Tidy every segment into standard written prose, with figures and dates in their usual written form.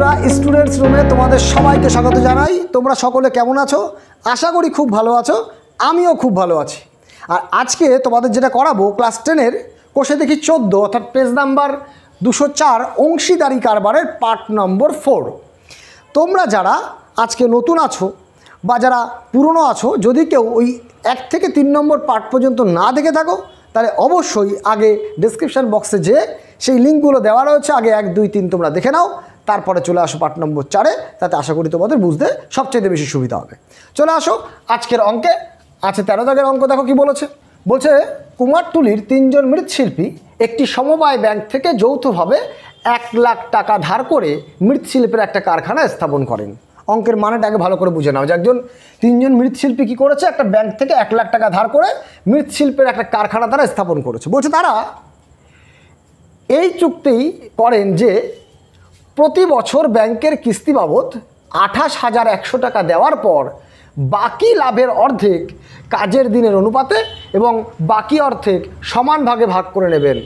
বন্ধুরা স্টুডেন্টস রুমে তোমাদের সবাইকে স্বাগত জানাই। তোমরা সকলে কেমন আছো? আশা করি খুব ভালো আছো, আমিও খুব ভালো আছি। আর আজকে তোমাদের যেটা করাবো ক্লাস 10-এর কোষে দেখি 14 অর্থাৎ পেজ নাম্বার 204 অংশীদারি কারবারের পার্ট নম্বর 4। তোমরা যারা আজকে নতুন আছো বা যারা পুরনো আছো, যদি কেউ ওই 1 থেকে 3 নম্বর পার্ট পর্যন্ত না দেখে থাকো, তাহলে অবশ্যই আগে ডেসক্রিপশান বক্সে যেয়ে সেই লিঙ্কগুলো দেওয়া রয়েছে, আগে 1, 2, 3 তোমরা দেখে নাও, তারপরে চলে আসো পার্ট নম্বর 4-এ। তাতে আশা করি তোমাদের বুঝতে সবচেয়ে বেশি সুবিধা হবে। চলে আসো আজকের অঙ্কে। আছে 13 দাগের অঙ্ক। দেখো কি বলেছে। বলছে কুমারটুলির 3 জন মৃৎশিল্পী একটি সমবায় ব্যাংক থেকে যৌথভাবে 1 লাখ টাকা ধার করে মৃৎশিল্পের একটা কারখানা স্থাপন করেন। অঙ্কের মানেটা আগে ভালো করে বুঝে নাও যে একজন 3 জন মৃৎশিল্পী কী করেছে, একটা ব্যাংক থেকে 1 লাখ টাকা ধার করে মৃৎশিল্পের একটা কারখানা তারা স্থাপন করেছে। বলছে তারা এই চুক্তি করেন যে প্রতি বছর ব্যাংকের কিস্তি বাবদ 28,100 টাকা দেওয়ার পর বাকি লাভের অর্ধেক কাজের দিনের অনুপাতে এবং বাকি অর্ধেক সমান ভাগে ভাগ করে নেবেন।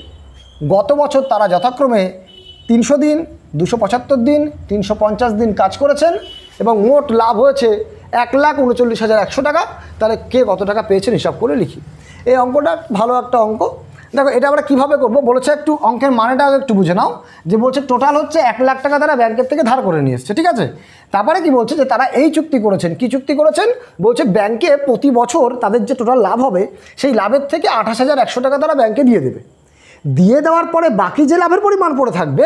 গত বছর তারা যথাক্রমে 300 দিন, 275 দিন, 350 দিন কাজ করেছেন এবং মোট লাভ হয়েছে 1,39,100 টাকা। তাহলে কে কত টাকা পেয়েছেন হিসাব করে লিখি। এই অঙ্কটা ভালো একটা অঙ্ক। দেখো এটা আমরা কীভাবে করবো বলেছে, একটু অঙ্কের মানেটা একটু বুঝে নাও। যে বলছে টোটাল হচ্ছে 1 লাখ টাকা তারা ব্যাংকের থেকে ধার করে নিয়ে এসছে, ঠিক আছে। তারপরে কি বলছে যে তারা এই চুক্তি করেছেন। কি চুক্তি করেছেন? বলছে ব্যাংকে প্রতি বছর তাদের যে টোটাল লাভ হবে সেই লাভের থেকে 28,100 টাকা তারা ব্যাংকে দিয়ে দেবে। দিয়ে দেওয়ার পরে বাকি যে লাভের পরিমাণ পড়ে থাকবে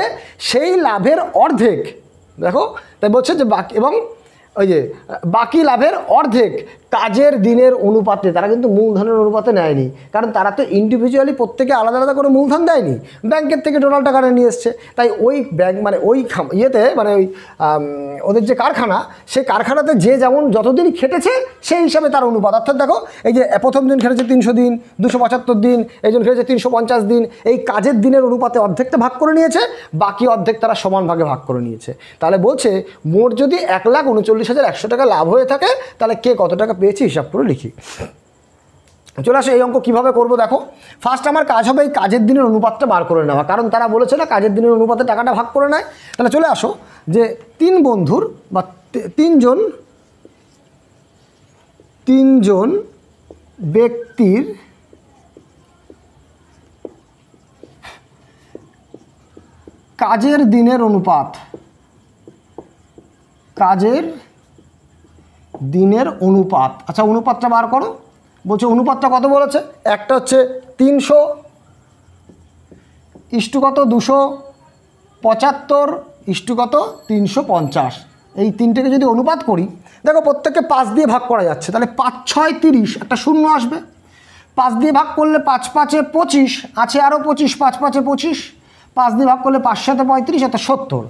সেই লাভের অর্ধেক, দেখো তাই বলছে যে বাকি এবং ওই যে বাকি লাভের অর্ধেক কাজের দিনের অনুপাতে, তারা কিন্তু মূলধনের অনুপাতে নেয়নি, কারণ তারা তো ইন্ডিভিজুয়ালি প্রত্যেকে আলাদা আলাদা করে মূলধন দেয়নি, ব্যাংকের থেকে টোটাল টাকা নিয়ে এসছে। তাই ওই ব্যাংক মানে ওই ইয়েতে মানে ওই ওদের যে কারখানা, সেই কারখানাতে যে যেমন যতদিন খেটেছে সেই হিসাবে তার অনুপাত। অর্থাৎ দেখো এই যে প্রথম দিন খেটেছে 300 দিন, 275 দিন, এইজন খেটেছে 350 দিন, এই কাজের দিনের অনুপাতে অর্ধেকটা ভাগ করে নিয়েছে, বাকি অর্ধেক তারা সমান ভাগে ভাগ করে নিয়েছে। তাহলে বলছে মোট যদি 1,39,100 টাকা লাভ হয়ে থাকে, তাহলে কে কত টাকা পেয়েছি হিসাব করে লিখি। চলে আসো এই অঙ্ক কীভাবে করবো। দেখো ফার্স্ট আমার কাজ হবে এই কাজের দিনের অনুপাতটা বার করে নেওয়া, কারণ তারা বলেছে না কাজের দিনের অনুপাতে টাকাটা ভাগ করে নেয়। তাহলে চলে আসো যে 3 বন্ধুর বা 3 জন ব্যক্তির কাজের দিনের অনুপাত, কাজের দিনের অনুপাত। আচ্ছা অনুপাতটা বার করো। বলছে অনুপাতটা কত বলেছে, একটা হচ্ছে 300 ইস্টু কত 275 ইস্টু কত 350। এই তিনটেকে যদি অনুপাত করি, দেখো প্রত্যেককে 5 দিয়ে ভাগ করা যাচ্ছে, তাহলে 5 6 30, একটা শূন্য আসবে। 5 দিয়ে ভাগ করলে 5 5 এ 25 আছে, আরও 25, 5 5 এ 25, 5 দিয়ে ভাগ করলে 5 7 35, অর্থাৎ 70।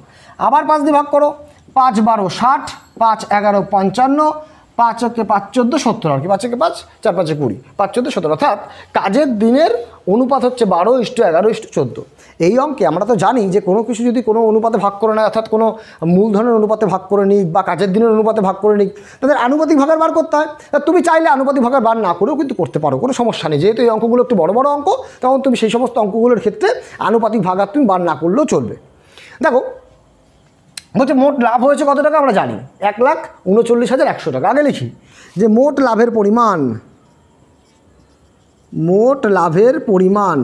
আবার 5 দিয়ে ভাগ করো, 5 12 60, 5 11 55, 5 1 5 14 70, আর কি 5 1 5 4 5 20, 5 14 70। অর্থাৎ কাজের দিনের অনুপাত হচ্ছে 12:11:14। এই অঙ্কে আমরা তো জানি যে কোনো কিছু যদি কোনো অনুপাতে ভাগ করে নেয়, অর্থাৎ কোনো মূলধনের অনুপাতে ভাগ করে নিক বা কাজের দিনের অনুপাতে ভাগ করে নিক, তাদের আনুপাতিক ভাগের বার করতে হয়। তুমি চাইলে আনুপাতিক ভাগের বার না করেও কিন্তু করতে পারো, কোনো সমস্যা নেই। যেহেতু এই অঙ্কগুলো একটু বড় বড় অঙ্ক, তখন তুমি সেই সমস্ত অঙ্কগুলোর ক্ষেত্রে আনুপাতিক ভাগ আর তুমি বার না করলেও চলবে। দেখো বলছে মোট লাভ হয়েছে কত টাকা আমরা জানি, 1,39,100 টাকা। আগে লিখি যে মোট লাভের পরিমাণ, মোট লাভের পরিমাণ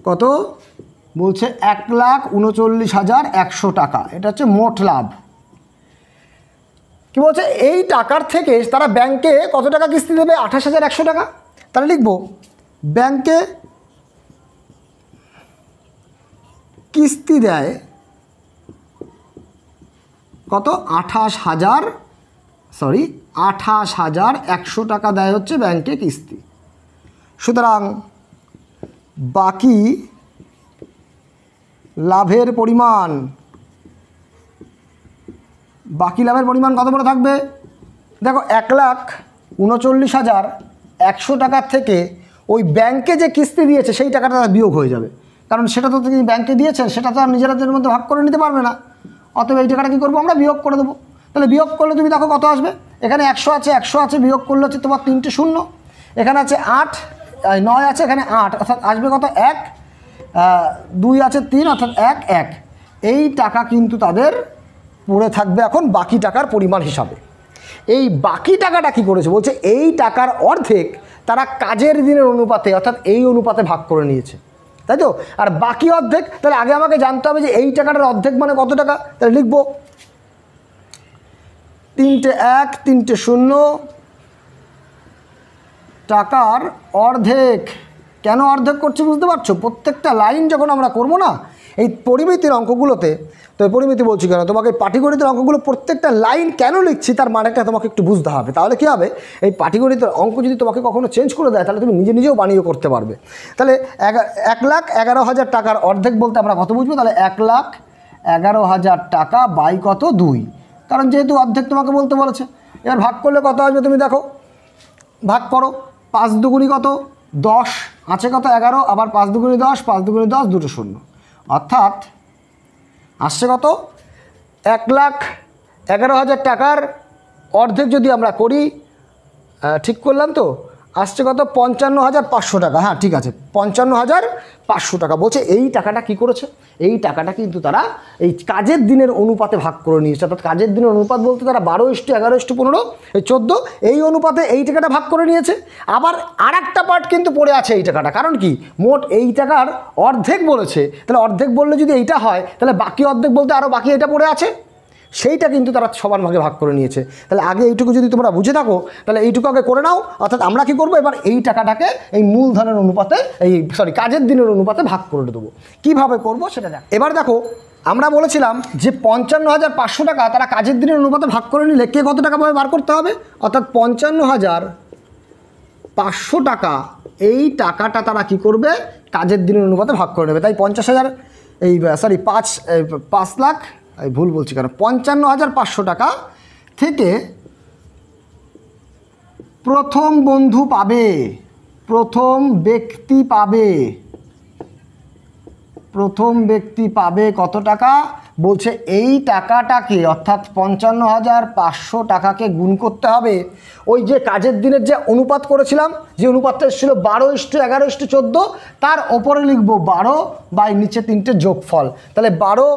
কত বলছে 1,39,100 টাকা। এটা হচ্ছে মোট লাভ। কি বলছে এই টাকার থেকে তারা ব্যাংকে কত টাকা কিস্তি দেবে, 28,100 টাকা। তাহলে লিখব ব্যাংকে কিস্তি দেয় কত 28,100 টাকা দেয় হচ্ছে ব্যাংকে কিস্তি। সুতরাং বাকি লাভের পরিমাণ, বাকি লাভের পরিমাণ কত বড় থাকবে, দেখো 1,39,100 টাকার থেকে ওই ব্যাংকে যে কিস্তি দিয়েছে সেই টাকাটা বিয়োগ হয়ে যাবে, কারণ সেটা তো তিনি ব্যাংকে দিয়েছেন, সেটা তো আর নিজেদের মধ্যে ভাগ করে নিতে পারবে না। অতএব এই টাকাটা কী করবো আমরা, বিয়োগ করে দেবো। তাহলে বিয়োগ করলে তুমি দেখো কত আসবে, এখানে 100 আছে, 100 আছে, বিয়োগ করলে হচ্ছে তোমার 3টে শূন্য, এখানে আছে 8 9 আছে, এখানে 8, অর্থাৎ আসবে কত 1, 2 আছে 3, অর্থাৎ 1 1। এই টাকা কিন্তু তাদের পড়ে থাকবে এখন বাকি টাকার পরিমাণ হিসাবে। এই বাকি টাকাটা কি করেছে বলছে এই টাকার অর্ধেক তারা কাজের দিনের অনুপাতে অর্থাৎ এই অনুপাতে ভাগ করে নিয়েছে, তাই তো। আর বাকি অর্ধেক, তাহলে আগে আমাকে জানতে হবে যে এই টাকাটার অর্ধেক মানে কত টাকা। তাহলে লিখবো 3টে 1 3টে 0 টাকার অর্ধেক। কেন অর্ধেক করছি বুঝতে পারছো? প্রত্যেকটা লাইন যখন আমরা করবো না এই পরিমিতির অঙ্কগুলোতে, তো পরিমিতি বলছি কেন, তোমাকে পাটিগণিতের অঙ্কগুলো প্রত্যেকটা লাইন কেন লিখছি তার মানেটা তোমাকে একটু বুঝতে হবে। তাহলে কী হবে, এই পাটিগণিতের অঙ্ক যদি তোমাকে কখনো চেঞ্জ করে দেয় তাহলে তুমি নিজেও বানিয়ে করতে পারবে। তাহলে 1,11,000 টাকার অর্ধেক বলতে আমরা কত বুঝবো? তাহলে 1,11,000 টাকা বাই কত 2, কারণ যেহেতু অর্ধেক তোমাকে বলতে বলেছে। এবার ভাগ করলে কত আসবে তুমি দেখো, ভাগ করো। 5 দুগুণি কত 10, আছে কত 11, আবার 5 দুগুণি 10, 5 দুগুণি 10, 2টো 0, অর্থাৎ আসছে কত 1,11,000 টাকার অর্ধেক যদি আমরা করি, ঠিক করলাম তো, আসছে কত 55,500 টাকা। হ্যাঁ ঠিক আছে, 55,500 টাকা। বলছে এই টাকাটা কি করেছে, এই টাকাটা কিন্তু তারা এই কাজের দিনের অনুপাতে ভাগ করে নিয়েছে। অর্থাৎ কাজের দিনের অনুপাত বলতে তারা 12:11:15 এই 14 এই অনুপাতে এই টাকাটা ভাগ করে নিয়েছে। আবার আর একটা পার্ট কিন্তু পড়ে আছে এই টাকাটা, কারণ কি মোট এই টাকার অর্ধেক বলেছে, তাহলে অর্ধেক বললে যদি এইটা হয় তাহলে বাকি অর্ধেক বলতে আরও বাকি এটা পড়ে আছে, সেইটা কিন্তু তারা সবার ভাগে ভাগ করে নিয়েছে। তাহলে আগে এইটুকু যদি তোমরা বুঝে থাকো তাহলে এইটুকু আগে করে নাও। অর্থাৎ আমরা কি করবো, এবার এই টাকাটাকে এই মূলধনের অনুপাতে কাজের দিনের অনুপাতে ভাগ করে দেবো। কীভাবে করবো সেটা দেখো। এবার দেখো আমরা বলেছিলাম যে 55,500 টাকা তারা কাজের দিনের অনুপাতে ভাগ করে নিলে কে কত টাকা পাবে বার করতে হবে। অর্থাৎ 55,500 টাকা এই টাকাটা তারা কি করবে, কাজের দিনের অনুপাতে ভাগ করে নেবে। তাই 50,000 5 লাখ, ভুল বলছি কেন, 55,500 টাকা থেকে প্রথম বন্ধু পাবে, প্রথম ব্যক্তি পাবে কত টাকা বলছে এই টাকাটাকে, অর্থাৎ 55,500 টাকাকে গুণ করতে হবে ওই যে কাজের দিনের যে অনুপাত করেছিলাম, যে অনুপাতটা ছিল 12:11:14, তার ওপরে লিখবো 12 বাই নিচে 3টে যোগফল। তাহলে 12,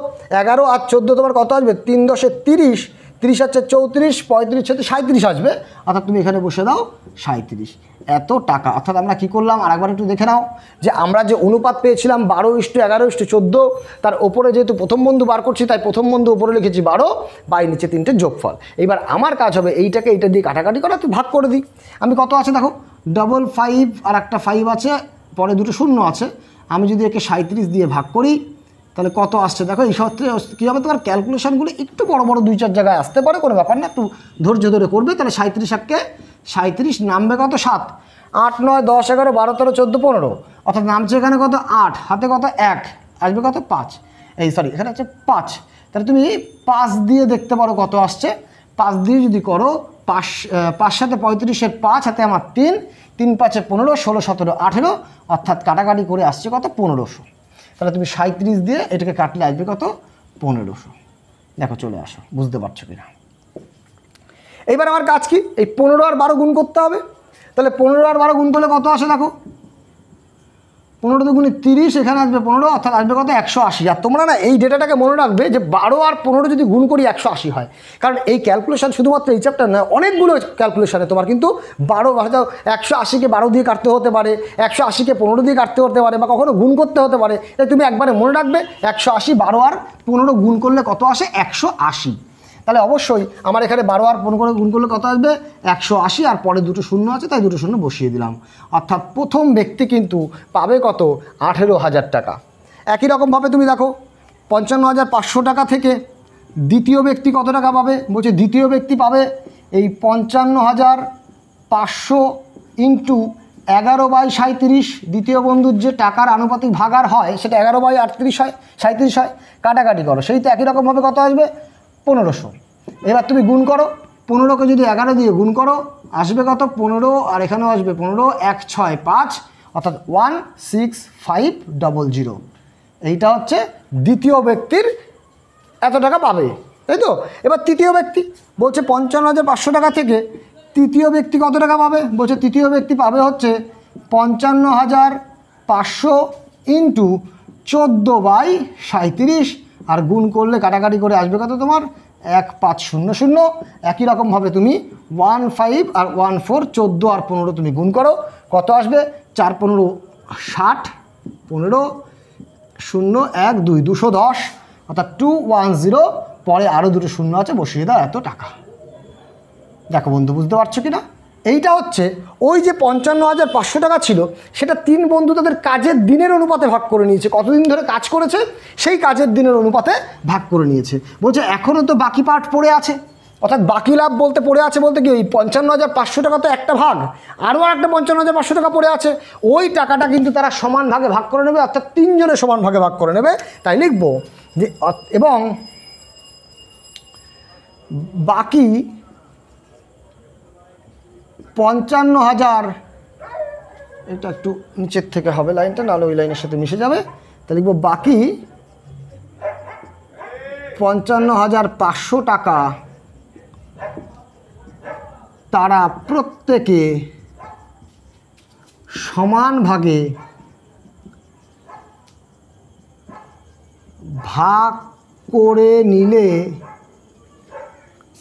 11 আর 14 তোমার কত আসবে, 3 × 30, 30 হচ্ছে 34, 35 হচ্ছে 37 আসবে। অর্থাৎ তুমি এখানে বসে দাও 37, এত টাকা। অর্থাৎ আমরা কি করলাম আর একবার একটু দেখে নাও, যে আমরা যে অনুপাত পেয়েছিলাম 12:11:14, তার ওপরে যেহেতু প্রথম বন্ধু বার করছি তাই প্রথম বন্ধু ওপরে লিখেছি 12 বাই নিচে 3টে যোগফল। এবার আমার কাজ হবে এইটাকে এইটা দিয়ে কাটাকাটি করা, তো ভাগ করে দিই। আমি কত আছে দেখো 55 আর একটা 5 আছে, পরে 2টো 0 আছে। আমি যদি একে 37 দিয়ে ভাগ করি তাহলে কত আসছে দেখো। এই সত্ত্বে কী হবে, তোমার ক্যালকুলেশনগুলো একটু বড় 2-4 জায়গায় আসতে পারে, কোনো ব্যাপার না, একটু ধৈর্য ধরে করবে। তাহলে 37 নামবে কত 7, 8, 9, 10, 11, 12, 13, 14, 15, অর্থাৎ নামছে এখানে কত 8, হাতে কত 1, আসবে কত 5, এখানে আছে 5। তাহলে তুমি 5 দিয়ে দেখতে পারো কত আসছে। 5 দিয়ে যদি করো, 5 7 35, 5 হাতে আমার 3, 3 5 15, 16 17 18, অর্থাৎ কাটাকাটি করে আসছে কত 1500। তাহলে তুমি 37 দিয়ে এটাকে কাটলে আসবে কত 1500। দেখো চলে আসো, বুঝতে পারছো কিনা। এইবার আমার কাজ কি, এই 15 আর 12 গুণ করতে হবে। তাহলে 15 আর 12 গুণ করলে কত আসে দেখো, 15 দুগুণে 30, এখানে আসবে 15, অর্থাৎ আসবে কত 180। আর তোমরা না এই ডেটাটাকে মনে রাখবে যে 12 আর 15 যদি গুণ করি 180 হয়, কারণ এই ক্যালকুলেশন শুধুমাত্র এই চ্যাপ্টার নয়, অনেকগুলো ক্যালকুলেশনে তোমার কিন্তু 12 হয়তো 180কে 12 দিয়ে কাটতে হতে পারে, 180কে 15 দিয়ে কাটতে হতে পারে, বা কখনো গুণ করতে হতে পারে। তাই তুমি একবারে মনে রাখবে 180, 12 আর 15 গুণ করলে কত আসে 180। তাহলে অবশ্যই আমার এখানে 12 আর 15 গুণ করলে কত আসবে 180, আর পরে 2টো 0 আছে তাই 2টো 0 বসিয়ে দিলাম। অর্থাৎ প্রথম ব্যক্তি কিন্তু পাবে কত 18,000 টাকা। একই রকমভাবে তুমি দেখো 55,500 টাকা থেকে দ্বিতীয় ব্যক্তি কত টাকা পাবে বলছে, দ্বিতীয় ব্যক্তি পাবে এই 55,500 ইন্টু 11/37, দ্বিতীয় বন্ধুর যে টাকার আনুপাতিক ভাগার হয় সেটা 11/38 হয়, 37 হয়, কাটাকাটি করো, সেই তো একই রকমভাবে কত আসবে 1500। এবার তুমি গুণ করো, 15কে যদি 11 দিয়ে গুণ করো আসবে কত 15, আর এখানেও আসবে 15, 1 6 5, অর্থাৎ 16500। এইটা হচ্ছে দ্বিতীয় ব্যক্তির এত টাকা পাবে, তাই তো। এবার তৃতীয় ব্যক্তি বলছে 55,500 টাকা থেকে তৃতীয় ব্যক্তি কত টাকা পাবে বলছে, তৃতীয় ব্যক্তি পাবে হচ্ছে 55,500 ইন্টু 14/37, আর গুণ করলে কাটাকাটি করে আসবে কত তোমার 1500। একই রকমভাবে তুমি 15 আর 14, 14 আর 15 তুমি গুণ করো, কত আসবে 4 15 60, 15 0 1 2 210, অর্থাৎ 210, পরে আরও দুটো শূন্য আছে, বসিয়ে দাও এত টাকা। দেখো বন্ধু, বুঝতে পারছো কি না? এইটা হচ্ছে ওই যে 55,500 টাকা ছিল, সেটা 3 বন্ধু তাদের কাজের দিনের অনুপাতে ভাগ করে নিয়েছে। কতদিন ধরে কাজ করেছে সেই কাজের দিনের অনুপাতে ভাগ করে নিয়েছে। বলছে এখনও তো বাকি পার্ট পড়ে আছে, অর্থাৎ বাকি লাভ বলতে পড়ে আছে বলতে কি, ওই 55,500 টাকা তো একটা ভাগ, আরও একটা 55,500 টাকা পড়ে আছে, ওই টাকাটা কিন্তু তারা সমান ভাগে ভাগ করে নেবে, অর্থাৎ 3 জনে সমান ভাগে ভাগ করে নেবে। তাই লিখবো যে এবং বাকি 55,000, এটা একটু নিচের থেকে হবে লাইনটা, নাহলে ওই লাইনের সাথে মিশে যাবে। তা লিখব বাকি 55,500 টাকা তারা প্রত্যেকে সমান ভাগে ভাগ করে নিলে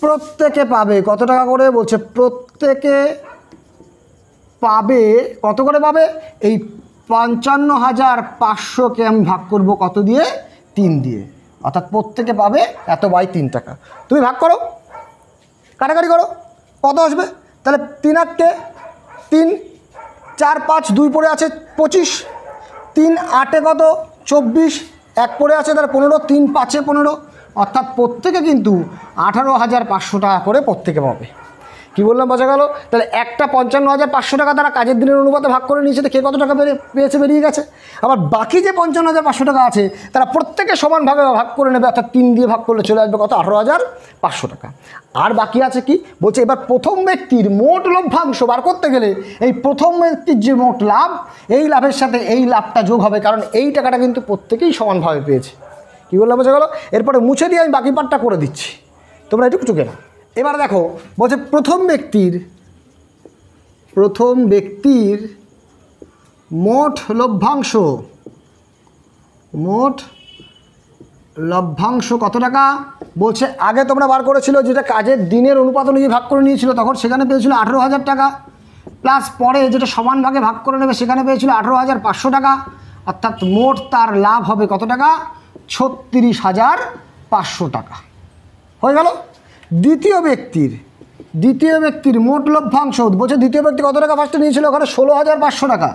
প্রত্যেকে পাবে কত টাকা করে। বলছে প্রত্যেকে পাবে কত করে পাবে, এই 55,500কে আমি ভাগ করব কত দিয়ে, 3 দিয়ে, অর্থাৎ প্রত্যেকে পাবে এত বাই 3 টাকা। তুমি ভাগ করো, কাটাকাটি করো, কত আসবে তাহলে 3 8 3, 4 5 2 পড়ে আছে 25, 3 8 কত 24, 1 পড়ে আছে তাহলে 15, 3 5 15, অর্থাৎ প্রত্যেকে কিন্তু 18,500 টাকা করে প্রত্যেকে পাবে। কি বললাম, বোঝা গেল? তাহলে একটা 55,500 টাকা তারা কাজের দিনের অনুপাতে ভাগ করে নিয়েছে, কে কত টাকা পেয়েছে বেরিয়ে গেছে। আবার বাকি যে 55,500 টাকা আছে তারা প্রত্যেকে সমান ভাগে ভাগ করে নেবে, অর্থাৎ 3 দিয়ে ভাগ করলে চলে আসবে কত 18,500 টাকা। আর বাকি আছে কি বলছে, এবার প্রথম ব্যক্তির মোট লভ্যাংশ বার করতে গেলে এই প্রথম ব্যক্তির যে মোট লাভ, এই লাভের সাথে এই লাভটা যোগ হবে, কারণ এই টাকাটা কিন্তু প্রত্যেকেই সমানভাবে পেয়েছে। কী বললাম, বোঝা গেল? এরপরে মুছে দিয়ে আমি বাকি পার্টটা করে দিচ্ছি, তোমরা একটু চুকে না। এবার দেখো বলছে প্রথম ব্যক্তির মোট লভ্যাংশ কত টাকা। বলছে আগে তোমরা বার করেছিল যেটা কাজের দিনের অনুপাত অনুযায়ী ভাগ করে নিয়েছিল, তখন সেখানে পেয়েছিল 18,000 টাকা, প্লাস পরে যেটা সমান ভাগে ভাগ করে নেবে সেখানে পেয়েছিল 18,500 টাকা, অর্থাৎ মোট তার লাভ হবে কত টাকা, 36,500 টাকা। হয়ে গেল। দ্বিতীয় ব্যক্তির মোট লভ্যাংশ বলছে, দ্বিতীয় ব্যক্তি কত টাকা ফার্স্টে নিয়েছিল, ওখানে 16,500 টাকা,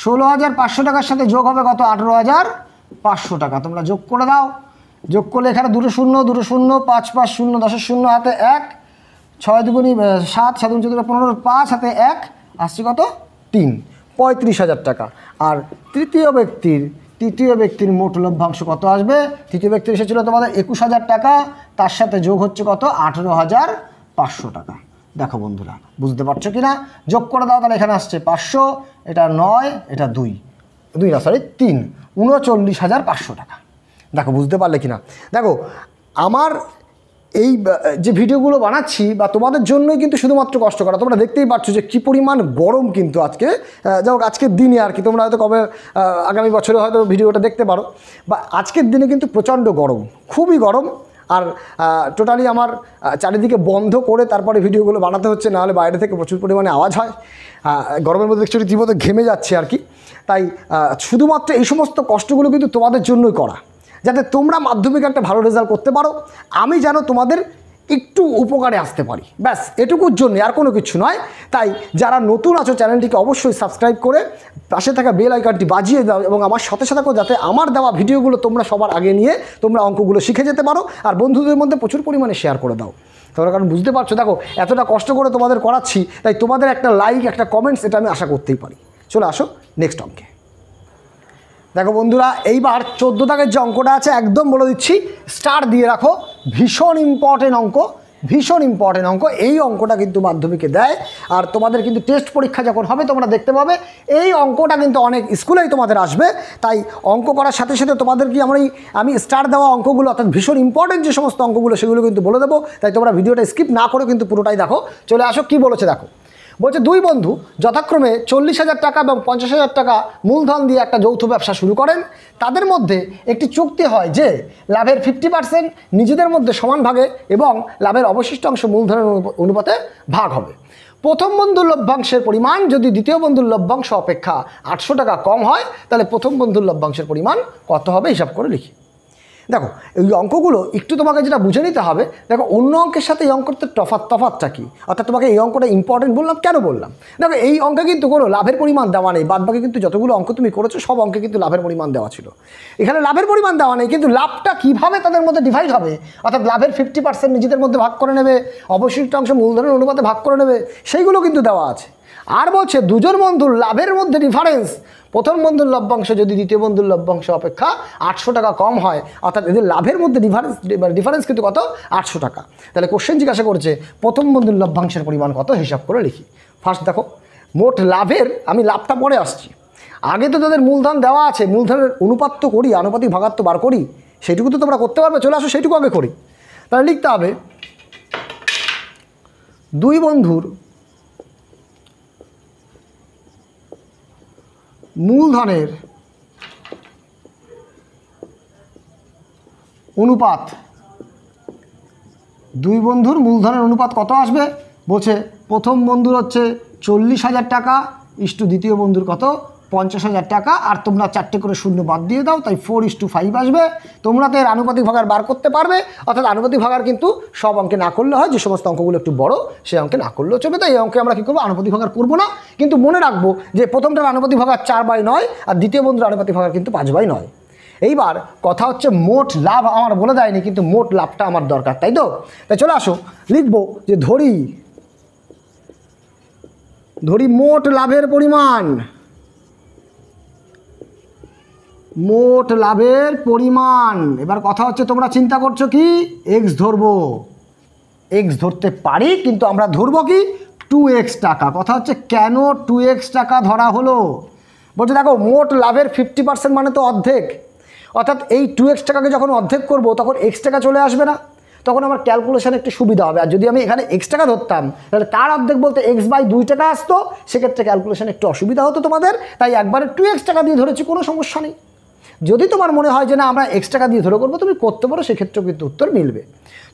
16,500 টাকার সাথে যোগ হবে কত 18,500 টাকা। তোমরা যোগ করে দাও, যোগ করলে এখানে 2 0 2 0 5 5 0 10 0 হাতে 1, 6 2 7 7 2 15 5 হাতে 1 আসছে কত 3, 35,000 টাকা। আর তৃতীয় ব্যক্তির মোট লভ্যাংশ কত আসবে, তৃতীয় ব্যক্তি এসেছিল তোমাদের 21,000 টাকা, তার সাথে যোগ হচ্ছে কত 18,500 টাকা। দেখো বন্ধুরা, বুঝতে পারছো কি না? যোগ করে দাও, তাহলে এখানে আসছে 500, এটা 9, এটা 2 না সরি 3, 39,500 টাকা। দেখো বুঝতে পারলে কি না? দেখো আমার এই যে ভিডিওগুলো বানাচ্ছি বা তোমাদের জন্যই কিন্তু শুধুমাত্র কষ্ট করা, তোমরা দেখতেই পাচ্ছ যে কী পরিমাণ গরম কিন্তু আজকে, যাই হোক আজকের দিনে আর কি, তোমরা হয়তো কবে আগামী বছরে হয়তো ভিডিওটা দেখতে পারো, বা আজকের দিনে কিন্তু প্রচণ্ড গরম, খুবই গরম। আর টোটালি আমার চারিদিকে বন্ধ করে তারপরে ভিডিওগুলো বানাতে হচ্ছে, নাহলে বাইরে থেকে প্রচুর পরিমাণে আওয়াজ হয়। গরমের মধ্যে একটু রীতিমতো ঘেমে যাচ্ছে আর কি। তাই শুধুমাত্র এই সমস্ত কষ্টগুলো কিন্তু তোমাদের জন্যই করা, যাতে তোমরা মাধ্যমিকে একটা ভালো রেজাল্ট করতে পারো, আমি যেন তোমাদের একটু উপকারে আসতে পারি, ব্যাস এটুকুর জন্য, আর কোনো কিছু নয়। তাই যারা নতুন আছো চ্যানেলটিকে অবশ্যই সাবস্ক্রাইব করে পাশে থাকা বেল আইকনটি বাজিয়ে দাও, এবং আমার সাথে সাথে যাতে আমার দেওয়া ভিডিওগুলো তোমরা সবার আগে নিয়ে তোমরা অঙ্কগুলো শিখে যেতে পারো, আর বন্ধুদের মধ্যে প্রচুর পরিমাণে শেয়ার করে দাও। তোমরা কারণ বুঝতে পারছো, দেখো এতটা কষ্ট করে তোমাদের করাচ্ছি, তাই তোমাদের একটা লাইক, একটা কমেন্টস, এটা আমি আশা করতেই পারি। চলে আসো নেক্সট অঙ্কে। দেখো বন্ধুরা, এইবার 14 দাগের যে অঙ্কটা আছে একদম বলে দিচ্ছি, স্টার দিয়ে রাখো, ভীষণ ইম্পর্টেন্ট অঙ্ক। এই অঙ্কটা কিন্তু মাধ্যমিকে দেয়, আর তোমাদের কিন্তু টেস্ট পরীক্ষা যখন হবে তোমরা দেখতে পাবে এই অঙ্কটা কিন্তু অনেক স্কুলেই তোমাদের আসবে। তাই অঙ্ক করার সাথে সাথে তোমাদের কি আমি স্টার দেওয়া অঙ্কগুলো, অর্থাৎ ভীষণ ইম্পর্টেন্ট যে সমস্ত অঙ্কগুলো সেগুলো কিন্তু বলে দেবো। তাই তোমরা ভিডিওটা স্কিপ না করে কিন্তু পুরোটাই দেখো। চলে আসো, কি বলেছে দেখো। বলছে দুই বন্ধু যথাক্রমে 40,000 টাকা এবং 50,000 টাকা মূলধন দিয়ে একটা যৌথ ব্যবসা শুরু করেন। তাদের মধ্যে একটি চুক্তি হয় যে লাভের 50% নিজেদের মধ্যে সমান ভাগে এবং লাভের অবশিষ্ট অংশ মূলধনের অনুপাতে ভাগ হবে। প্রথম বন্ধুর লভ্যাংশের পরিমাণ যদি দ্বিতীয় বন্ধুর লভ্যাংশ অপেক্ষা 800 টাকা কম হয়, তাহলে প্রথম বন্ধুর লভ্যাংশের পরিমাণ কত হবে হিসাব করে লিখি। দেখো এই অঙ্কগুলো একটু তোমাকে যেটা বুঝে নিতে হবে, দেখো অন্য অঙ্কের সাথে এই অঙ্কটা তফাৎটা কী, অর্থাৎ তোমাকে এই অঙ্কটা ইম্পর্টেন্ট বললাম কেন বললাম, দেখো এই অঙ্কে কিন্তু কোনো লাভের পরিমাণ দেওয়া নেই, বাদবাকি কিন্তু যতগুলো অঙ্ক তুমি করেছো সব অঙ্কে কিন্তু লাভের পরিমাণ দেওয়া ছিল। এখানে লাভের পরিমাণ দেওয়া নেই, কিন্তু লাভটা কীভাবে তাদের মধ্যে ডিভাইড হবে, অর্থাৎ লাভের 50% নিজেদের মধ্যে ভাগ করে নেবে, অবশিষ্ট অংশ মূলধনের অনুপাতে ভাগ করে নেবে, সেইগুলো কিন্তু দেওয়া আছে। আর বলছে দুজন বন্ধুর লাভের মধ্যে ডিফারেন্স, প্রথম বন্ধুর লভ্যাংশ যদি দ্বিতীয় বন্ধুর লভ্যাংশ অপেক্ষা 800 টাকা কম হয়, অর্থাৎ এদের লাভের মধ্যে ডিফারেন্স কিন্তু কত, 800 টাকা। তাহলে কোশ্চেন জিজ্ঞাসা করছে প্রথম বন্ধুর লভ্যাংশের পরিমাণ কত হিসাব করে লিখি। ফার্স্ট দেখো মোট লাভের, আমি লাভটা পরে আসছি, আগে তো তাদের মূলধন দেওয়া আছে, মূলধনের অনুপাত তো করি, আনুপাতিক ভাগাত তো বার করি, সেইটুকু তো তোমরা করতে পারবে, চলে আসো সেইটুকু আগে করি। তাহলে লিখতে হবে দুই বন্ধুর মূলধনের অনুপাত, দুই বন্ধুর মূলধনের অনুপাত কত আসবে, বলছে প্রথম বন্ধুর হচ্ছে 40,000 টাকা ইস্টু দ্বিতীয় বন্ধুর কত 50,000 টাকা, আর তোমরা 4টে করে শূন্য বাদ দিয়ে দাও, তাই 4:5 আসবে। তোমরা তো এর আনুপাতিক ভাগার বার করতে পারবে, অর্থাৎ আনুপাতিক ভাগার কিন্তু সব অঙ্কে না করলে হয়, যে সমস্ত অঙ্কগুলো একটু বড় সেই অঙ্কে না করলেও চলবে, তাই এই অঙ্কে আমরা কী করবো, আনুপাতিক ভাগার করবো না। কিন্তু মনে রাখবো যে প্রথমটার আনুপাতিক ভাগার 4/9 আর দ্বিতীয় বন্ধুর আনুপাতিক ভাগার কিন্তু 5/9। এইবার কথা হচ্ছে মোট লাভ আমার বলে দেয়নি, কিন্তু মোট লাভটা আমার দরকার, তাই তো? তাই চলে আসো লিখবো যে ধরি মোট লাভের পরিমাণ, মোট লাভের পরিমাণ। এবার কথা হচ্ছে তোমরা চিন্তা করছো কি, এক্স ধরবো, এক্স ধরতে পারি, কিন্তু আমরা ধরবো কি 2x টাকা। কথা হচ্ছে কেন 2x টাকা ধরা হলো, বলছে দেখো মোট লাভের 50% মানে তো অর্ধেক, অর্থাৎ এই 2x টাকাকে যখন অর্ধেক করবো তখন x টাকা চলে আসবে না, তখন আমার ক্যালকুলেশন একটু সুবিধা হবে। আর যদি আমি এখানে x টাকা ধরতাম তাহলে তার অর্ধেক বলতে x/2 টাকা আসতো, সেক্ষেত্রে ক্যালকুলেশন একটু অসুবিধা হতো তোমাদের, তাই একবারে 2x টাকা দিয়ে ধরেছি, কোনো সমস্যা নেই। যদি তোমার মনে হয় যে না আমরা x টাকা দিয়ে ধরে করবো, তুমি করতে পারো, সেক্ষেত্রেও কিন্তু উত্তর মিলবে।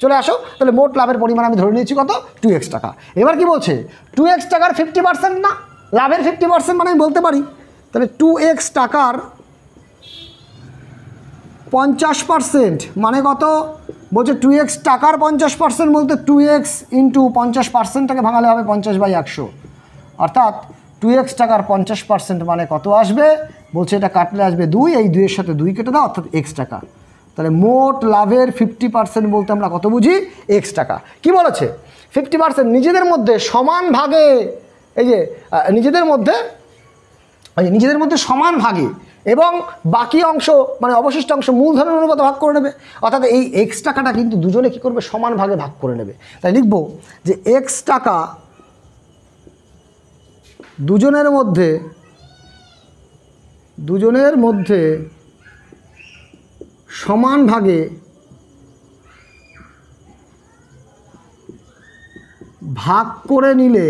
চলে আসো, তাহলে মোট লাভের পরিমাণ আমি ধরে নিয়েছি কত, 2x টাকা। এবার কি বলছে 2x টাকার 50% না, লাভের 50% মানে আমি বলতে পারি, তাহলে 2x টাকার 50% মানে কত, বলছে 2x টাকার 50% বলতে 2x ইন্টু 50%টাকে ভাঙালে হবে 50/100, অর্থাৎ 2x টাকার 50% মানে কত আসবে, বলছে এটা কাটলে আসবে 2, এই 2-এর সাথে 2 কেটে দাও, অর্থাৎ x টাকা। তাহলে মোট লাভের 50% বলতে আমরা কত বুঝি, x টাকা। কি বলেছে 50% নিজেদের মধ্যে সমান ভাগে, এই যে নিজেদের মধ্যে সমান ভাগে এবং বাকি অংশ মানে অবশিষ্ট অংশ মূলধনের অনুপাতে ভাগ করে নেবে, অর্থাৎ এই x টাকাটা কিন্তু দুজনে কী করবে, সমান ভাগে ভাগ করে নেবে। তাই লিখব যে x টাকা দুজনের মধ্যে সমান ভাগে ভাগ করে নিলে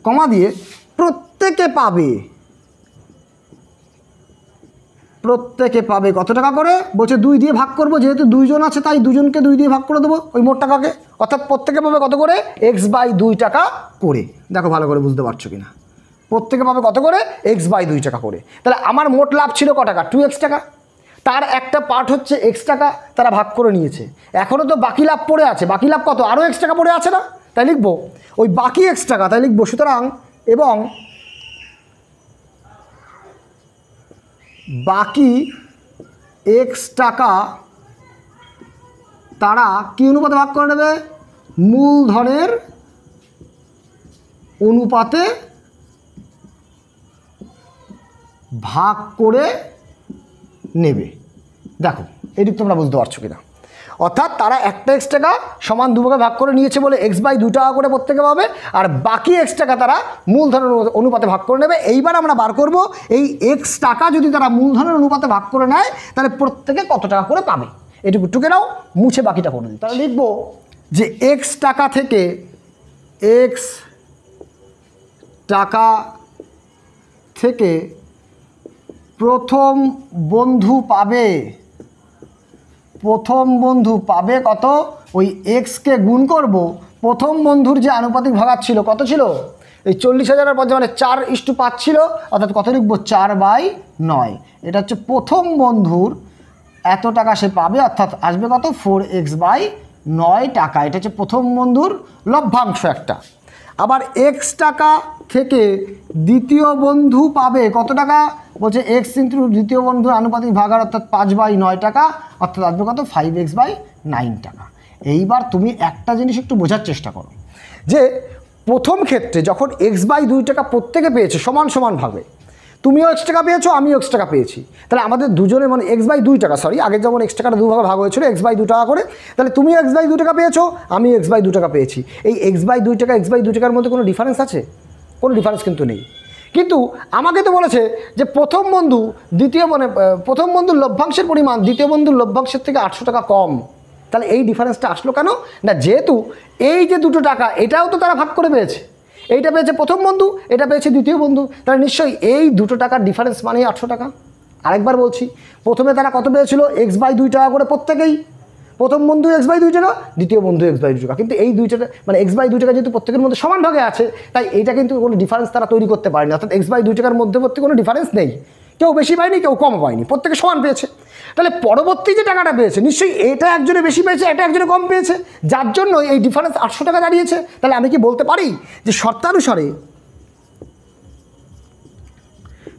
কমা দিয়ে প্রত্যেকে পাবে কত টাকা করে, বলছে 2 দিয়ে ভাগ করবো, যেহেতু 2 জন আছে তাই দুজনকে 2 দিয়ে ভাগ করে দেবো ওই মোট টাকাকে, অর্থাৎ প্রত্যেকে পাবে কত করে, x/2 টাকা করে। দেখো ভালো করে বুঝতে পারছো কিনা, প্রত্যেকে পাবে কত করে, x/2 টাকা করে। তাহলে আমার মোট লাভ ছিল ক টাকা, 2x টাকা, তার একটা পার্ট হচ্ছে x টাকা, তারা ভাগ করে নিয়েছে, এখনও তো বাকি লাভ পড়ে আছে, বাকি লাভ কত, আরও x টাকা পড়ে আছে না, তাই লিখবো ওই বাকি x টাকা, তাই লিখবো সুতরাং এবং বাকি x টাকা তারা কি অনুপাতে ভাগ করে নেবে, মূলধনের অনুপাতে ভাগ করে নেবে। দেখো এদিক তোমরা বুঝতে পারছো কিনা, অর্থাৎ তারা একটা x টাকা সমান 2 ভাগে ভাগ করে নিয়েছে বলে x/2 টাকা করে প্রত্যেকে পাবে, আর বাকি x টাকা তারা মূলধনের অনুপাতে ভাগ করে নেবে। এইবার আমরা বার করব এই x টাকা যদি তারা মূলধনের অনুপাতে ভাগ করে নেয় তাহলে প্রত্যেকে কত টাকা করে পাবে, এটুকু টুকে নাও, মুছে বাকিটা করে দিই। তাহলে লিখবো যে এক্স টাকা থেকে প্রথম বন্ধু পাবে কত, ওই এক্সকে গুণ করব প্রথম বন্ধুর যে আনুপাতিক ভাগাত ছিল, কত ছিল এই 40,000-এর পর মানে 4:5 ছিল, অর্থাৎ কত লিখবো 4/9। এটা হচ্ছে প্রথম বন্ধুর এত টাকা সে পাবে, অর্থাৎ আসবে কত 4x/9 টাকা। এটা হচ্ছে প্রথম বন্ধুর লভ্যাংশ একটা। আবার এক্স টাকা থেকে দ্বিতীয় বন্ধু পাবে কত টাকা, বলছে এক্স ইন্টু দ্বিতীয় বন্ধুর আনুপাতিক ভাগার, অর্থাৎ 5/9 টাকা, অর্থাৎ আসবে কত 5x/9 টাকা। এইবার তুমি একটা জিনিস একটু বোঝার চেষ্টা করো, যে প্রথম ক্ষেত্রে যখন x/2 টাকা প্রত্যেকে পেয়েছে সমান সমানভাবে, তুমিও x টাকা পেয়েছো, আমিও x টাকা পেয়েছি, তাহলে আমাদের দুজনের মানে x/2 টাকা, সরি আগে যেমন x টাকাটা দুভাগে ভাগ হয়েছিল x/2 টাকা করে, তাহলে তুমিও x/2 টাকা পেয়েছো, আমি x/2 টাকা পেয়েছি। এই x/2 টাকার মধ্যে কোনো ডিফারেন্স আছে? কোনো ডিফারেন্স কিন্তু নেই। কিন্তু আমাকে তো বলেছে যে প্রথম বন্ধুর লভ্যাংশের পরিমাণ দ্বিতীয় বন্ধুর লভ্যাংশের থেকে 800 টাকা কম। তাহলে এই ডিফারেন্সটা আসলো কেন না, যেহেতু এই যে 2 টাকা এটাও তো তারা ভাগ করে পেয়েছে, এইটা পেয়েছে প্রথম বন্ধু, এটা পেয়েছে দ্বিতীয় বন্ধু, তাহলে নিশ্চয়ই এই 2 টাকার ডিফারেন্স মানেই 800 টাকা। আরেকবার বলছি, প্রথমে তারা কত পেয়েছিল x/2 টাকা করে প্রত্যেকেই, প্রথম বন্ধু x/2 টাকা, দ্বিতীয় বন্ধু x/2 টাকা, কিন্তু এই 2 টাকা মানে x/2 টাকা যেহেতু প্রত্যেকের মধ্যে সমান ভাগে আছে, তাই এইটা কিন্তু কোনো ডিফারেন্স তারা তৈরি করতে পারেনি, অর্থাৎ x/2 টাকার মধ্যবর্তী কোনো ডিফারেন্স নেই, কেউ বেশি পায়নি কেউ কম পায়নি, প্রত্যেকে সমান পেয়েছে। তাহলে পরবর্তী যে টাকাটা পেয়েছে নিশ্চয়ই এটা একজনে বেশি পেয়েছে, এটা একজনে কম পেয়েছে, যার জন্য এই ডিফারেন্স 800 টাকা দাঁড়িয়েছে। তাহলে আমি কি বলতে পারি যে শর্তানুসারে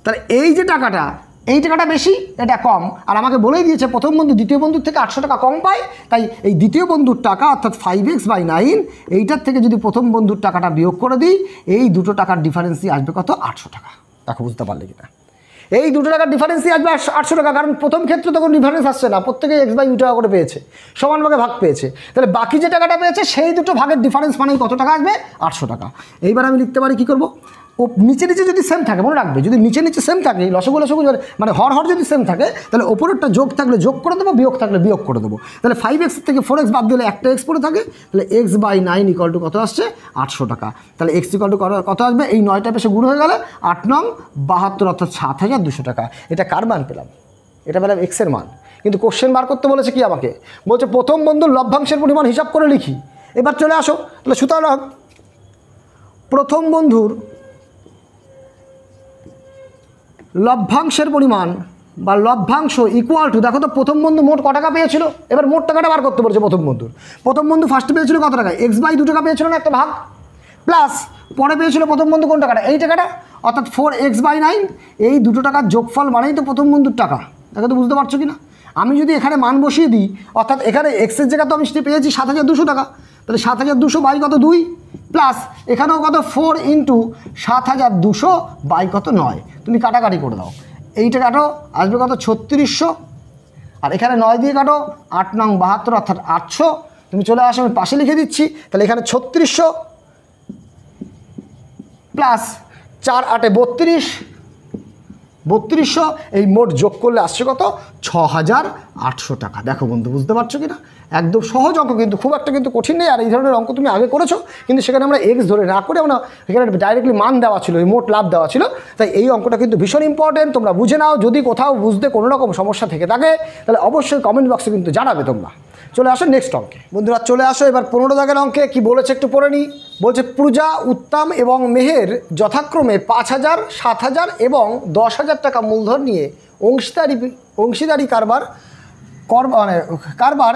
তাহলে এই যে টাকাটা, এই টাকাটা বেশি এটা কম, আর আমাকে বলেই দিয়েছে প্রথম বন্ধু দ্বিতীয় বন্ধুর থেকে 800 টাকা কম পায়, তাই এই দ্বিতীয় বন্ধুর টাকা অর্থাৎ 5x/9 এইটার থেকে যদি প্রথম বন্ধুর টাকাটা বিয়োগ করে দিই, এই 2 টাকার ডিফারেন্সই আসবে কত 800 টাকা। দেখো বুঝতে পারলে কিনা, এই 2 টাকার ডিফারেন্সই আসবে 800 টাকা, কারণ প্রথম ক্ষেত্রে তো কোনো ডিফারেন্স আসছে না, প্রত্যেকে x/2 টাকা করে পেয়েছে, সমান ভাগে ভাগ পেয়েছে, তাহলে বাকি যে টাকাটা পেয়েছে সেই 2 ভাগের ডিফারেন্স মানেই কত টাকা আসবে 800 টাকা। এইবার আমি লিখতে পারি কী করবো, ও নিচে যদি সেম থাকে, মনে রাখবে যদি নিচে সেম থাকে, লসগু মানে হর যদি সেম থাকে, তাহলে ওপরেরটা যোগ থাকলে যোগ করে দেবো, বিয়োগ থাকলে বিয়োগ করে দেবো। তাহলে 5x থেকে 4x বাদ দিলে একটা x পড়ে থাকে, তাহলে x/9 = কত আসছে 800 টাকা। তাহলে x = কত আসবে, এই 9টা পেশে গুণ হয়ে গেলে 8 9 72, অর্থাৎ 7200 টাকা। এটা কার মান পেলাম? এটা পেলাম x এর মান। কিন্তু কোশ্চেন বার করতে বলেছে কি আমাকে, বলছে প্রথম বন্ধুর লভ্যাংশের পরিমাণ হিসাব করে লিখি। এবার চলে আসো, তাহলে সুতরাং প্রথম বন্ধুর লভ্যাংশের পরিমাণ বা লভ্যাংশ ইকুয়াল টু, দেখো তো প্রথম বন্ধু মোট ক টাকা পেয়েছিল, এবার মোট টাকাটা বার করতে বলছে। প্রথম বন্ধু ফার্স্টে পেয়েছিল কত টাকা, x/2 টাকা পেয়েছিল না একটা ভাগ, প্লাস পরে পেয়েছিল প্রথম বন্ধু কোন টাকাটা, এই টাকাটা, অর্থাৎ 4x/9, এই 2 টাকার যোগফল মানেই তো প্রথম বন্ধুর টাকা। দেখো তো বুঝতে পারছো কি না? আমি যদি এখানে মান বসিয়ে দিই, অর্থাৎ এখানে এক্সের জায়গা তো আমি সেটা পেয়েছি 7200 টাকা, তাহলে 7200 বাই কত 2, প্লাস এখানেও কত 4 × 7200 বাই কত 9, তুমি কাটাকাটি করে দাও, এইটা কাটো আসবে কত 3600, আর এখানে 9 দিয়ে কাটো 8 9 72, অর্থাৎ 800। তুমি চলে আসো, আমি পাশে লিখে দিচ্ছি, তাহলে এখানে 3600 প্লাস 4 8 3200, এই মোট যোগ করলে আসছে কত 6800 টাকা। দেখো বন্ধু বুঝতে পারছো কি না? একদম সহজ অঙ্ক, কিন্তু খুব একটা কিন্তু কঠিন নেই। আর এই ধরনের অঙ্ক তুমি আগে করেছো, কিন্তু সেখানে আমরা এক্স ধরে না করে আমরা এখানে ডাইরেক্টলি মান দেওয়া ছিল, এই মোট লাভ দেওয়া ছিল। তাই এই অঙ্কটা কিন্তু ভীষণ ইম্পর্টেন্ট, তোমরা বুঝে নাও। যদি কোথাও বুঝতে কোনো রকম সমস্যা থেকে থাকে তাহলে অবশ্যই কমেন্ট বক্সে কিন্তু জানাবে তোমরা। চলে আসো নেক্সট অঙ্কে বন্ধুরা, চলে আসো এবার 15 দাগের অঙ্কে। কি বলেছে একটু পড়ে নিই। বলছে পূজা, উত্তম এবং মেহের যথাক্রমে 5000, 7000 এবং 10,000 টাকা মূলধন নিয়ে অংশীদারি কারবার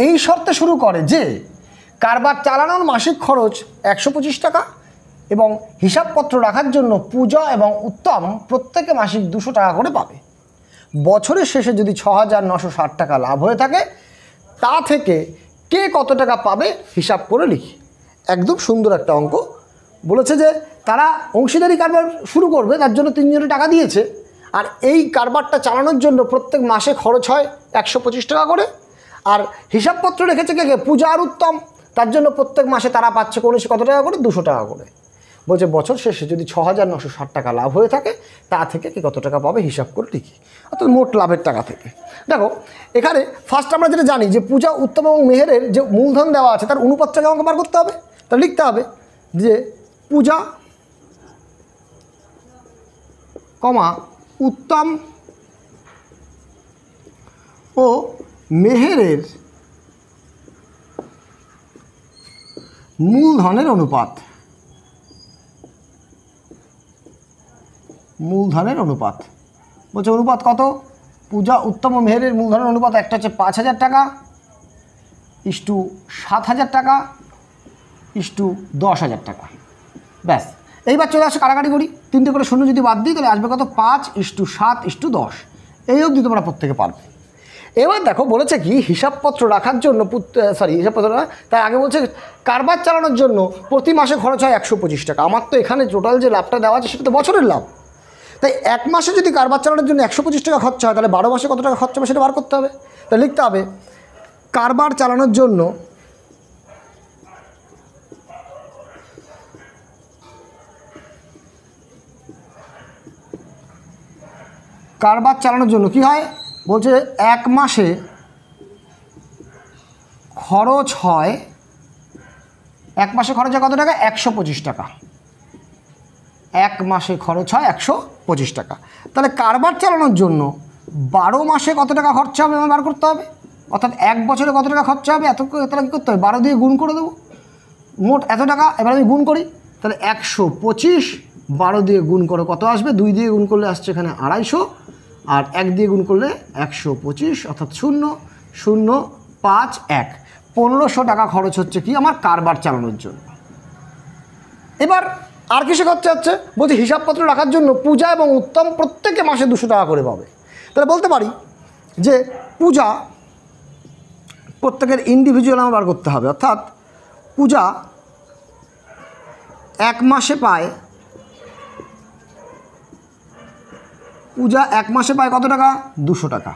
এই শর্তে শুরু করে যে কারবার চালানোর মাসিক খরচ 125 টাকা এবং হিসাবপত্র রাখার জন্য পূজা এবং উত্তম প্রত্যেকে মাসিক 200 টাকা করে পাবে। বছরের শেষে যদি 6960 টাকা লাভ হয়ে থাকে, তা থেকে কে কত টাকা পাবে হিসাব করে লিখি। একদম সুন্দর একটা অঙ্ক। বলেছে যে তারা অংশীদারি কারবার শুরু করবে, তার জন্য 3 জনে টাকা দিয়েছে, আর এই কারবারটা চালানোর জন্য প্রত্যেক মাসে খরচ হয় 125 টাকা করে। আর হিসাবপত্র রেখেছে কে? পূজা আর উত্তম, তার জন্য প্রত্যেক মাসে তারা পাচ্ছে কত টাকা করে? 200 টাকা করে। বলছে বছর শেষে যদি 6,960 টাকা লাভ হয়ে থাকে তা থেকে কি কত টাকা পাবে হিসাব করে লিখি, অর্থাৎ মোট লাভের টাকা থেকে। দেখো এখানে ফার্স্ট আমরা যেটা জানি যে পূজা, উত্তম এবং মেহেরের যে মূলধন দেওয়া আছে তার অনুপাতটাকে আমাকে বার করতে হবে। তা লিখতে হবে যে পূজা কমা উত্তম ও মেহেরের মূলধনের অনুপাত, মূলধনের অনুপাত বলছে অনুপাত কত, পূজা, উত্তম ও মেহেরের মূলধনের অনুপাত একটা হচ্ছে 5,000 টাকা ইস্টু 7,000 টাকা ইস্টু 10,000 টাকা। ব্যাস, এইবার চলে আসে কাটাকাটি করি, 3টে করে শূন্য যদি বাদ দিই তাহলে আসবে কত, 5:7:10। এই অবধি তোমরা প্রত্যেকে পারবে। এবার দেখো বলেছে কি হিসাবপত্র রাখার জন্য, হিসাবপত্র না, তাই আগে বলছে কারবার চালানোর জন্য প্রতি মাসে খরচ হয় 125 টাকা। আমার তো এখানে টোটাল যে লাভটা দেওয়া আছে সেটা তো বছরের লাভ, তাই এক মাসে যদি কারবার চালানোর জন্য 125 টাকা খরচা হয় তাহলে 12 মাসে কত টাকা খরচা হবে সেটা বার করতে হবে। তাই লিখতে হবে কারবার চালানোর জন্য কি হয়, বলছে এক মাসে খরচ হয়, এক মাসে খরচ হয় কত টাকা, 125 টাকা। এক মাসে খরচ হয় 125 টাকা। তাহলে কারবার চালানোর জন্য 12 মাসে কত টাকা খরচা হবে আমার বার করতে হবে, অর্থাৎ এক বছরে কত টাকা খরচা হবে, এত তাহলে কী করতে হবে, 12 দিয়ে গুণ করে দেবো, মোট এত টাকা। এবার আমি গুণ করি, তাহলে 125 12 দিয়ে গুণ করে কত আসবে, 2 দিয়ে গুণ করলে আসছে এখানে 250, আর 1 দিয়ে গুণ করলে 125, অর্থাৎ 0,0,5,1 1500 টাকা খরচ হচ্ছে কি আমার কারবার চালানোর জন্য। এবার আর কিসে খরচা হচ্ছে, বলছি হিসাবপত্র রাখার জন্য পূজা এবং উত্তম প্রত্যেকে মাসে 200 টাকা করে পাবে। তাহলে বলতে পারি যে পূজা প্রত্যেকের ইন্ডিভিজুয়াল আমার বার করতে হবে, অর্থাৎ পূজা এক মাসে পায়, পূজা এক মাসে পায় কত টাকা, 200 টাকা।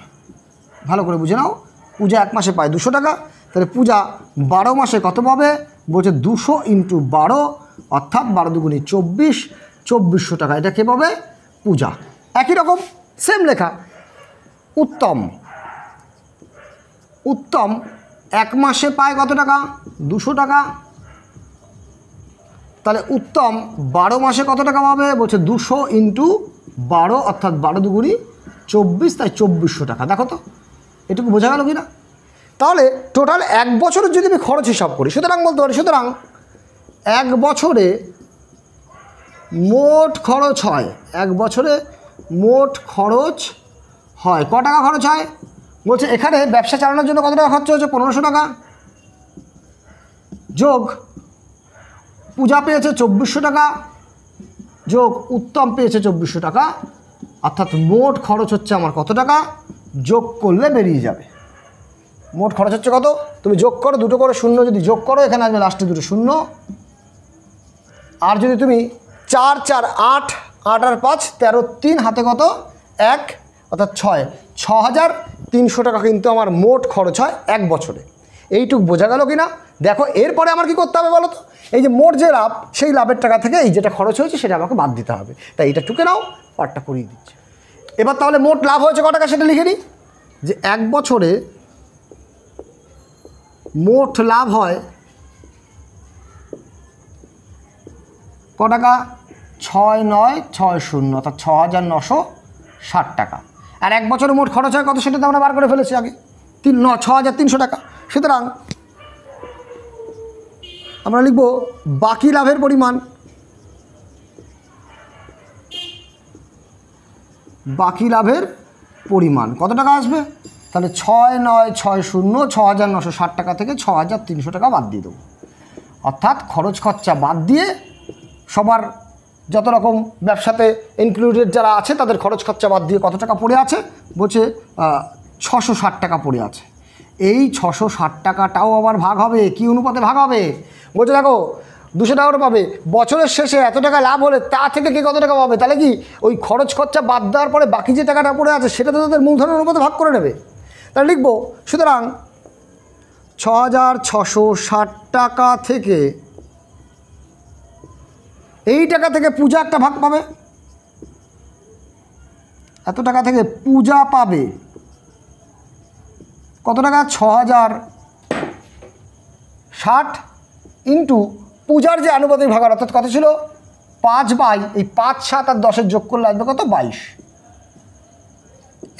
ভালো করে বুঝে নাও, পূজা এক মাসে পায় 200 টাকা, তাহলে পূজা 12 মাসে কত পাবে, বলছে 200 × 12, অর্থাৎ 12 দুগুণে 24, 2400 টাকা। এটা কে পাবে, পূজা। একই রকম সেম লেখা, উত্তম, উত্তম এক মাসে পায় কত টাকা, 200 টাকা, তাহলে উত্তম 12 মাসে কত টাকা পাবে, বলছে 200 × 12, অর্থাৎ 12 দুগুণে 24, তাই 2400 টাকা। দেখো তো এটুকু বোঝা গেল কি না। তাহলে টোটাল এক বছরের যদি আমি খরচ হিসাব করি, সুতরাং বলতে পারি, সুতরাং এক বছরে মোট খরচ হয়, এক বছরে মোট খরচ হয় ক টাকা খরচ হয়, বলছে এখানে ব্যবসা চালানোর জন্য কত টাকা খরচ হচ্ছে, 1500 টাকা, যোগ পূজা পেয়েছে 2400 টাকা, যোগ উত্তম পেয়েছে 2400 টাকা, অর্থাৎ মোট খরচ হচ্ছে আমার কত টাকা, যোগ করলে বেরিয়ে যাবে। মোট খরচ হচ্ছে কত, তুমি যোগ করো, 2টো করে শূন্য যদি যোগ করো এখানে আসবে লাস্টে 2টো শূন্য, আর যদি তুমি 4 4 8 8 আর 5 13 3 হাতে কত 1, অর্থাৎ 6,300 টাকা কিন্তু আমার মোট খরচ হয় এক বছরে। এইটুক বোঝা গেল কি না। দেখো এরপরে আমার কি করতে হবে বলো তো, এই যে মোট যে লাভ সেই লাভের টাকা থেকে এই যেটা খরচ হয়েছে সেটা আমাকে বাদ দিতে হবে। তাই এটা টুকে নাও, পার্টটা করিয়ে দিচ্ছে। এবার তাহলে মোট লাভ হয়েছে ক টাকা সেটা লিখে নিই, যে এক বছরে মোট লাভ হয় ক টাকা, 6,960, অর্থাৎ 6,960 টাকা। আর এক বছরে মোট খরচ হয় কত সেটা তো আমরা বার করে ফেলেছি আগে, 6,300 টাকা। সুতরাং আমরা লিখব বাকি লাভের পরিমাণ, বাকি লাভের পরিমাণ কত টাকা আসবে, তাহলে 6,960, 6,960 টাকা থেকে 6,300 টাকা বাদ দিয়ে দেবো, অর্থাৎ খরচ খরচা বাদ দিয়ে সবার যত রকম ব্যবসাতে ইনক্লুডেড যারা আছে তাদের খরচ খরচা বাদ দিয়ে কত টাকা পড়ে আছে, বলছে 660 টাকা পড়ে আছে। এই 660 টাকাটাও আবার ভাগ হবে, কি অনুপাতে ভাগ হবে, বলছে দেখো 200 টাকা করে পাবে, বছরের শেষে এত টাকা লাভ হলে তা থেকে কি কত টাকা পাবে, তাহলে কি ওই খরচ খরচা বাদ দেওয়ার পরে বাকি যে টাকাটা পড়ে আছে সেটা তো তাদের মূলধনের অনুপাতে ভাগ করে নেবে। তাহলে লিখব, সুতরাং 6,660 টাকা থেকে এই টাকা থেকে পূজা একটা ভাগ পাবে, এত টাকা থেকে পূজা পাবে কত টাকা? 6060 ইন্টু পূজার যে আনুপাতিক ভাগার, অর্থাৎ কত ছিল 5/, এই 5, 7 আর 10 যোগ করলে আসবে কত? 22,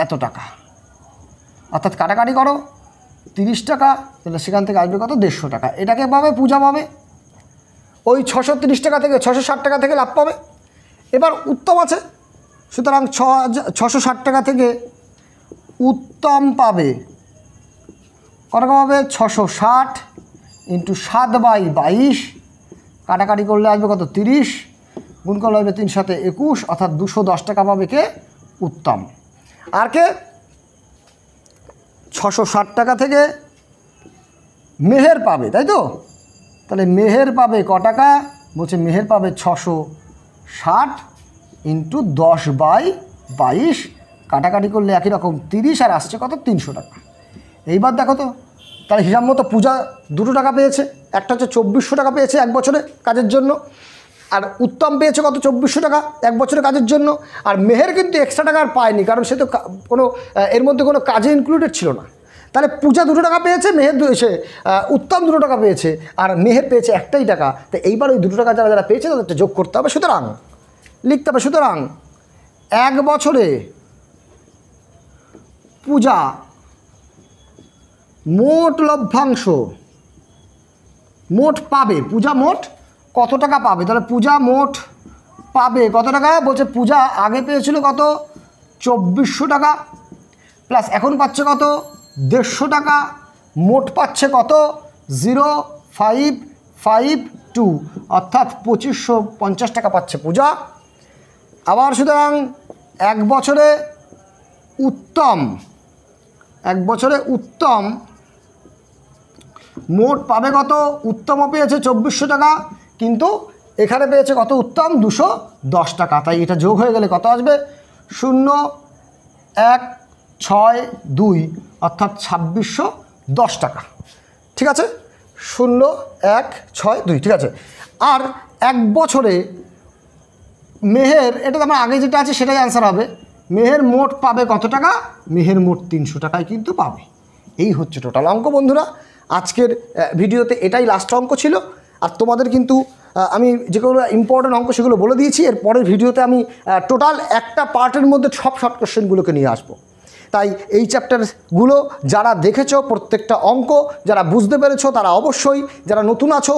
এত টাকা। অর্থাৎ কাটাকাটি করো 30 টাকা, তাহলে সেখান থেকে আসবে কত? 150 টাকা। এটাকে পাবে পূজা পাবে, ওই 630 টাকা থেকে 660 টাকা থেকে লাভ পাবে। এবার উত্তম আছে, সুতরাং 660 টাকা থেকে উত্তম পাবে কত টাকা পাবে? 660 ইন্টু 7/22, কাটাকাটি করলে আসবে কত? 30, গুণ করলে আসবে 3 × 7 = 21, অর্থাৎ 210 টাকা পাবে কে? উত্তম। আর কে? 660 টাকা থেকে মেহের পাবে, তাই তো? তাহলে মেহের পাবে ক টাকা? বলছে মেহের পাবে 660 ইন্টু 10/22, কাটাকাটি করলে একই রকম 30, আর আসছে কত? 300 টাকা। এইবার দেখো তো, তাহলে হিসাব মতো পূজা 2 টাকা পেয়েছে, একটা হচ্ছে 2400 টাকা পেয়েছে 1 বছরে কাজের জন্য, আর উত্তম পেয়েছে কত? 2400 টাকা 1 বছরের কাজের জন্য। আর মেহের কিন্তু এক্সট্রা টাকা আর পায়নি, কারণ সে তো কোনো এর মধ্যে কোনো কাজে ইনক্লুডেড ছিল না। তাহলে পূজা 2 টাকা পেয়েছে, মেহের উত্তম 2 টাকা পেয়েছে, আর মেহের পেয়েছে একটাই টাকা। তো এইবার ওই 2 টাকা যারা যারা পেয়েছে তাদেরটা যোগ করতে হবে। সুতরাং লিখতে হবে, সুতরাং 1 বছরে পূজা মোট লভ্যাংশ, মোট পাবে, পূজা মোট কত টাকা পাবে? তাহলে পূজা মোট পাবে কত টাকা? বলছে পূজা আগে পেয়েছিল কত? 2400 টাকা, প্লাস এখন পাচ্ছে কত? 150 টাকা, মোট পাচ্ছে কত? 0552, অর্থাৎ 2550 টাকা পাচ্ছে পূজা। আবার সুতরাং 1 বছরে উত্তম, 1 বছরে উত্তম মোট পাবে কত? উত্তমও পেয়েছে 2400 টাকা, কিন্তু এখানে পেয়েছে কত? উত্তম 210 টাকা। তাই এটা যোগ হয়ে গেলে কত আসবে? 0162, অর্থাৎ 2610 টাকা। ঠিক আছে, 0162, ঠিক আছে। আর 1 বছরে মেহের, এটা তো আমার আগে যেটা আছে সেটাই অ্যান্সার হবে। মেহের মোট পাবে কত টাকা? মেহের মোট 300 টাকায় কিন্তু পাবে। এই হচ্ছে টোটাল অঙ্ক বন্ধুরা। আজকের ভিডিওতে এটাই লাস্ট অঙ্ক ছিল। আর তোমাদের কিন্তু আমি যেগুলো ইম্পর্টেন্ট অঙ্ক সেগুলো বলে দিয়েছি। এর পরের ভিডিওতে আমি টোটাল একটা পার্টের মধ্যে সব শর্ট কোশ্চেনগুলোকে নিয়ে আসবো। তাই এই চ্যাপ্টারগুলো যারা দেখেছো, প্রত্যেকটা অঙ্ক যারা বুঝতে পেরেছো, তারা অবশ্যই, যারা নতুন আছো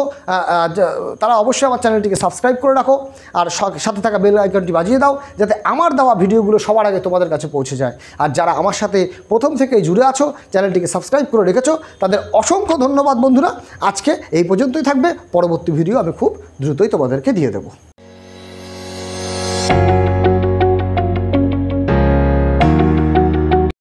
তারা অবশ্যই আমার চ্যানেলটিকে সাবস্ক্রাইব করে রাখো, আর সাথে থাকা বেল আইকনটি বাজিয়ে দাও, যাতে আমার দেওয়া ভিডিওগুলো সবার আগে তোমাদের কাছে পৌঁছে যায়। আর যারা আমার সাথে প্রথম থেকেই জুড়ে আছো, চ্যানেলটিকে সাবস্ক্রাইব করে রেখেছো, তাদের অসংখ্য ধন্যবাদ বন্ধুরা। আজকে এই পর্যন্তই থাকবে, পরবর্তী ভিডিও আমি খুব দ্রুতই তোমাদেরকে দিয়ে দেবো।